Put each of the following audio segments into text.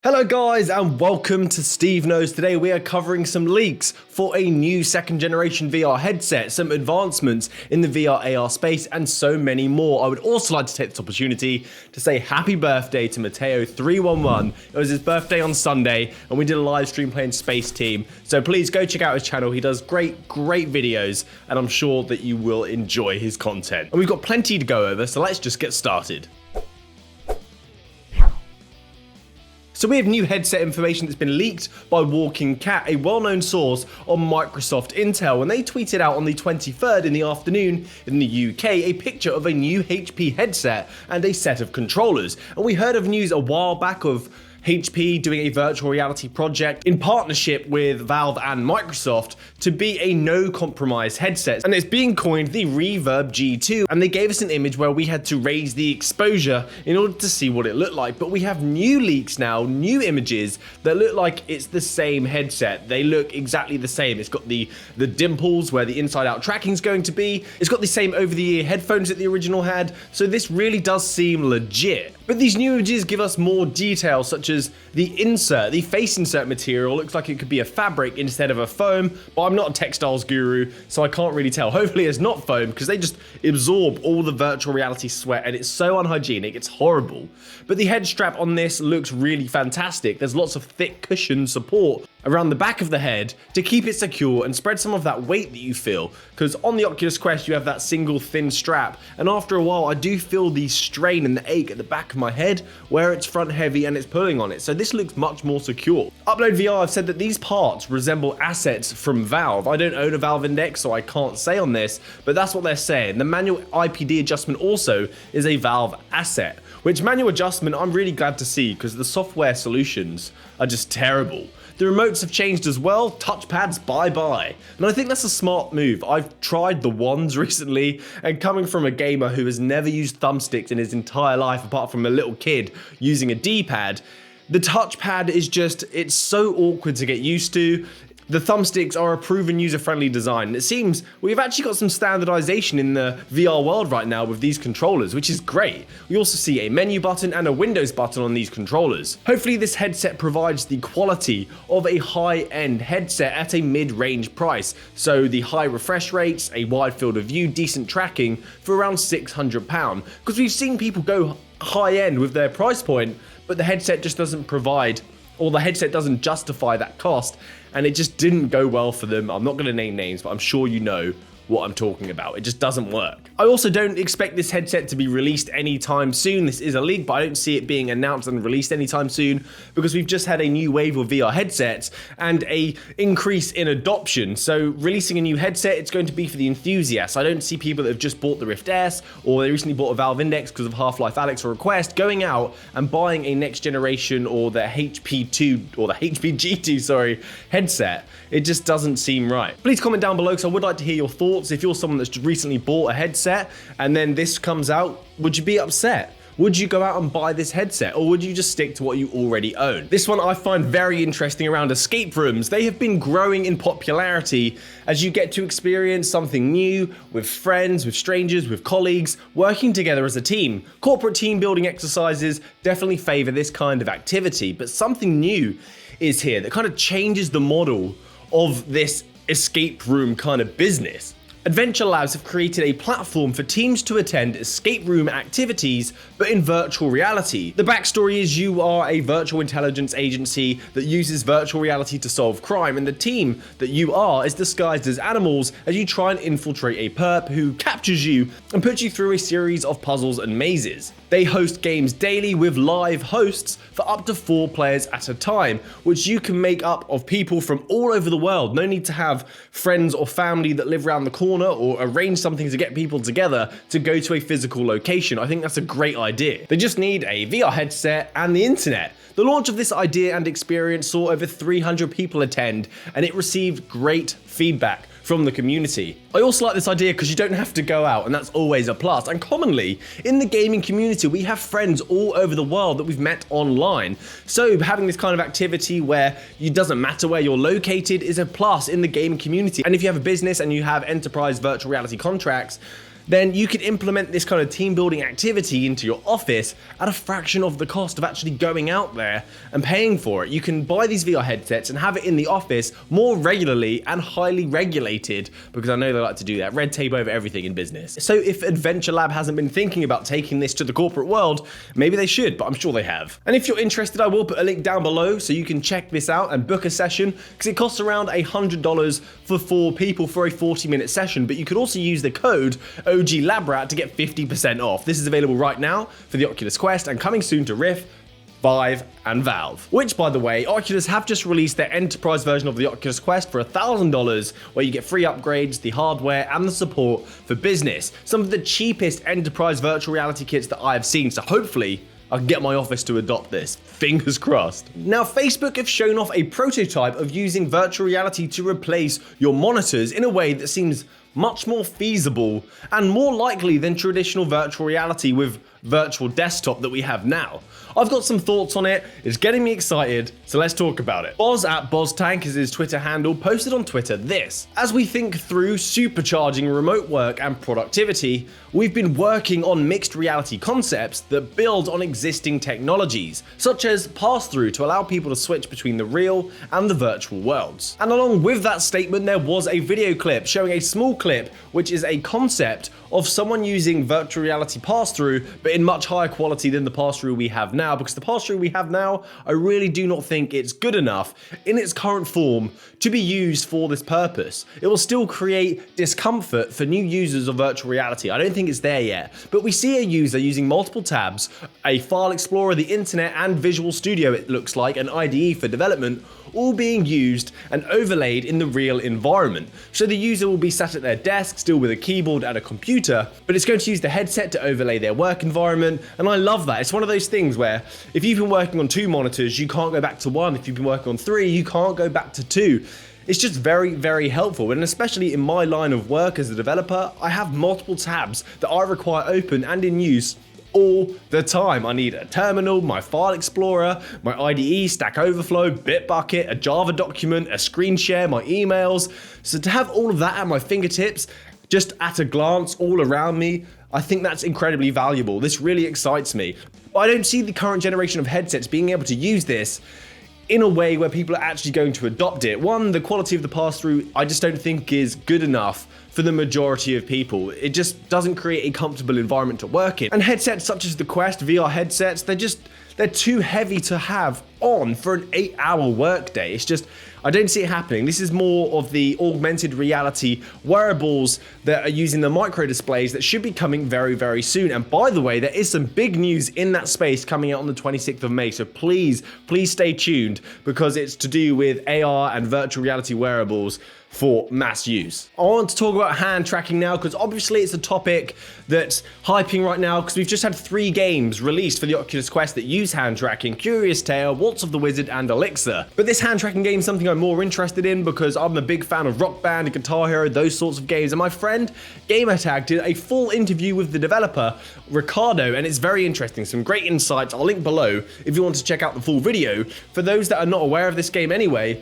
Hello guys and welcome to SteveKnows. Today we are covering some leaks for a new second generation VR headset, some advancements in the VR AR space and so many more. I would also like to take this opportunity to say happy birthday to Mateo311. It was his birthday on Sunday and we did a live stream playing Space Team. So please go check out his channel. He does great videos and I'm sure that you will enjoy his content. And we've got plenty to go over, so let's just get started. So we have new headset information that's been leaked by Walking Cat, a well-known source on Microsoft Intel, and they tweeted out on the 23rd in the afternoon in the UK a picture of a new HP headset and a set of controllers. And we heard of news a while back of HP doing a virtual reality project in partnership with Valve and Microsoft to be a no-compromise headset, and it's being coined the Reverb G2, and they gave us an image where we had to raise the exposure in order to see what it looked like. But we have new leaks now, new images that look like it's the same headset. They look exactly the same. It's got the dimples where the inside-out tracking is going to be. It's got the same over-the-ear headphones that the original had, so this really does seem legit. But these new images give us more detail, such as the insert, the face insert material looks like it could be a fabric instead of a foam, but I'm not a textiles guru, so I can't really tell. Hopefully it's not foam, because they just absorb all the virtual reality sweat and it's so unhygienic, it's horrible. But the head strap on this looks really fantastic. There's lots of thick cushion support around the back of the head to keep it secure and spread some of that weight that you feel, because on the Oculus Quest you have that single thin strap, and after a while I do feel the strain and the ache at the back of my head where it's front heavy and it's pulling on it, so this looks much more secure. UploadVR have said that these parts resemble assets from Valve. I don't own a Valve Index, so I can't say on this, but that's what they're saying. The manual IPD adjustment also is a Valve asset, which manual adjustment I'm really glad to see, because the software solutions are just terrible. The remotes have changed as well, touchpads bye-bye. And I think that's a smart move. I've tried the wands recently, and coming from a gamer who has never used thumbsticks in his entire life apart from a little kid using a D-pad, the touchpad is just, it's so awkward to get used to. The thumbsticks are a proven user-friendly design, and it seems we've actually got some standardization in the VR world right now with these controllers, which is great. We also see a menu button and a Windows button on these controllers. Hopefully this headset provides the quality of a high-end headset at a mid-range price, so the high refresh rates, a wide field of view, decent tracking for around £600, because we've seen people go high-end with their price point, but the headset just doesn't provide, or the headset doesn't justify that cost, and it just didn't go well for them. I'm not going to name names, but I'm sure you know what I'm talking about. It just doesn't work. I also don't expect this headset to be released anytime soon. This is a leak, but I don't see it being announced and released anytime soon, because we've just had a new wave of VR headsets and a increase in adoption. So releasing a new headset, it's going to be for the enthusiasts. I don't see people that have just bought the Rift S or they recently bought a Valve Index because of Half-Life Alyx or a Quest going out and buying a next generation or the HP2 or the HP G2, headset. It just doesn't seem right. Please comment down below, because I would like to hear your thoughts. If you're someone that's recently bought a headset and then this comes out, would you be upset? Would you go out and buy this headset, or would you just stick to what you already own? This one I find very interesting around escape rooms. They have been growing in popularity as you get to experience something new with friends, with strangers, with colleagues, working together as a team. Corporate team building exercises definitely favor this kind of activity, but something new is here that kind of changes the model of this escape room kind of business. Adventure Labs have created a platform for teams to attend escape room activities, but in virtual reality. The backstory is you are a virtual intelligence agency that uses virtual reality to solve crime, and the team that you are is disguised as animals as you try and infiltrate a perp who captures you and puts you through a series of puzzles and mazes. They host games daily with live hosts for up to 4 players at a time, which you can make up of people from all over the world. No need to have friends or family that live around the corner or arrange something to get people together to go to a physical location. I think that's a great idea. They just need a VR headset and the internet. The launch of this idea and experience saw over 300 people attend, and it received great feedback from the community. I also like this idea because you don't have to go out, and that's always a plus. And commonly in the gaming community, we have friends all over the world that we've met online. So having this kind of activity where it doesn't matter where you're located is a plus in the gaming community. And if you have a business and you have enterprise virtual reality contracts, then you could implement this kind of team building activity into your office at a fraction of the cost of actually going out there and paying for it. You can buy these VR headsets and have it in the office more regularly and highly regulated, because I know they like to do that. Red tape over everything in business. So if Adventure Lab hasn't been thinking about taking this to the corporate world, maybe they should, but I'm sure they have. And if you're interested, I will put a link down below so you can check this out and book a session, because it costs around $100 for 4 people for a 40-minute session, but you could also use the code OGLabrat to get 50% off. This is available right now for the Oculus Quest and coming soon to Rift, Vive, and Valve. Which, by the way, Oculus have just released their enterprise version of the Oculus Quest for $1,000, where you get free upgrades, the hardware, and the support for business. Some of the cheapest enterprise virtual reality kits that I have seen, so hopefully I can get my office to adopt this. Fingers crossed. Now, Facebook have shown off a prototype of using virtual reality to replace your monitors in a way that seems much more feasible and more likely than traditional virtual reality with virtual desktop that we have now. I've got some thoughts on it, it's getting me excited, so let's talk about it. Boz at BozTank is his Twitter handle, posted on Twitter this: as we think through supercharging remote work and productivity, we've been working on mixed reality concepts that build on existing technologies, such as pass-through to allow people to switch between the real and the virtual worlds. And along with that statement, there was a video clip showing a small clip, which is a concept of someone using virtual reality pass-through, but in much higher quality than the pass-through we have now, because the pass-through we have now, I really do not think it's good enough in its current form to be used for this purpose. It will still create discomfort for new users of virtual reality. I don't think it's there yet, but we see a user using multiple tabs, a file explorer, the internet, and Visual Studio, it looks like, an IDE for development, all being used and overlaid in the real environment. So the user will be sat at their desk, still with a keyboard and a computer, but it's going to use the headset to overlay their work environment, and I love that. It's one of those things where if you've been working on 2 monitors, you can't go back to 1. If you've been working on 3, you can't go back to 2. It's just very, very helpful, and especially in my line of work as a developer, I have multiple tabs that I require open and in use all the time. I need a terminal, my file explorer, my IDE, Stack Overflow, Bitbucket, a Java document, a screen share, my emails. So to have all of that at my fingertips, just at a glance all around me, I think that's incredibly valuable. This really excites me. But I don't see the current generation of headsets being able to use this in a way where people are actually going to adopt it. One, the quality of the pass-through, I just don't think is good enough for the majority of people. It just doesn't create a comfortable environment to work in. And headsets such as the Quest, VR headsets, they're too heavy to have on for an 8-hour workday. It's just, I don't see it happening. This is more of the augmented reality wearables that are using the micro displays that should be coming very, very soon. And by the way, there is some big news in that space coming out on the 26th of May. So please stay tuned, because it's to do with AR and virtual reality wearables for mass use. I want to talk about hand tracking now, because obviously it's a topic that's hyping right now, because we've just had 3 games released for the Oculus Quest that use hand tracking: Curious Tale, Waltz of the Wizard, and Elixir. But this hand tracking game is something I'm more interested in, because I'm a big fan of Rock Band, Guitar Hero, those sorts of games, and my friend Gamertag did a full interview with the developer, Ricardo, and it's very interesting. Some great insights. I'll link below if you want to check out the full video. For those that are not aware of this game anyway,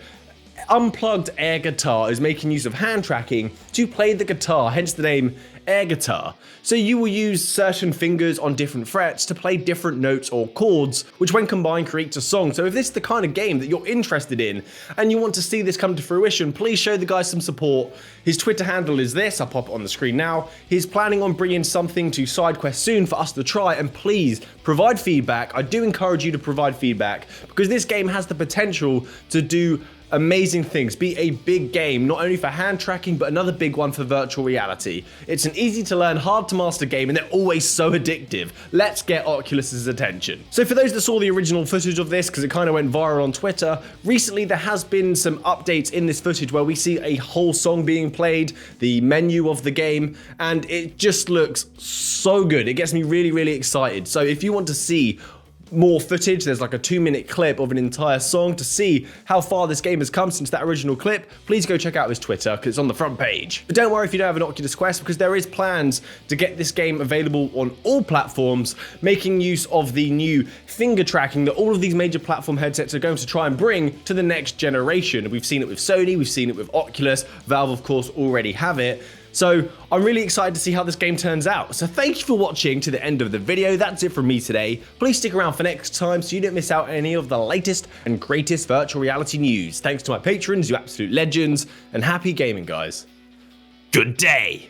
Unplugged Air Guitar is making use of hand tracking to play the guitar, hence the name air guitar. So you will use certain fingers on different frets to play different notes or chords, which when combined creates a song. So if this is the kind of game that you're interested in and you want to see this come to fruition, please show the guy some support. His Twitter handle is this, I'll pop it on the screen now. He's planning on bringing something to SideQuest soon for us to try, and please provide feedback. I do encourage you to provide feedback, because this game has the potential to do amazing things, be a big game, not only for hand tracking, but another big one for virtual reality. It's an easy to learn, hard to master game, and they're always so addictive. Let's get Oculus's attention. So for those that saw the original footage of this, because it kind of went viral on Twitter, recently there has been some updates in this footage where we see a whole song being played, the menu of the game, and it just looks so good. It gets me really, really excited. So if you want to see more footage, there's like a 2-minute clip of an entire song to see how far this game has come since that original clip. Please go check out his Twitter, because it's on the front page. But don't worry if you don't have an Oculus Quest, because there is plans to get this game available on all platforms, making use of the new finger tracking that all of these major platform headsets are going to try and bring to the next generation. We've seen it with Sony, we've seen it with Oculus, Valve of course already have it. So I'm really excited to see how this game turns out. So thank you for watching to the end of the video. That's it from me today. Please stick around for next time so you don't miss out on any of the latest and greatest virtual reality news. Thanks to my patrons, you absolute legends, and happy gaming, guys. Good day.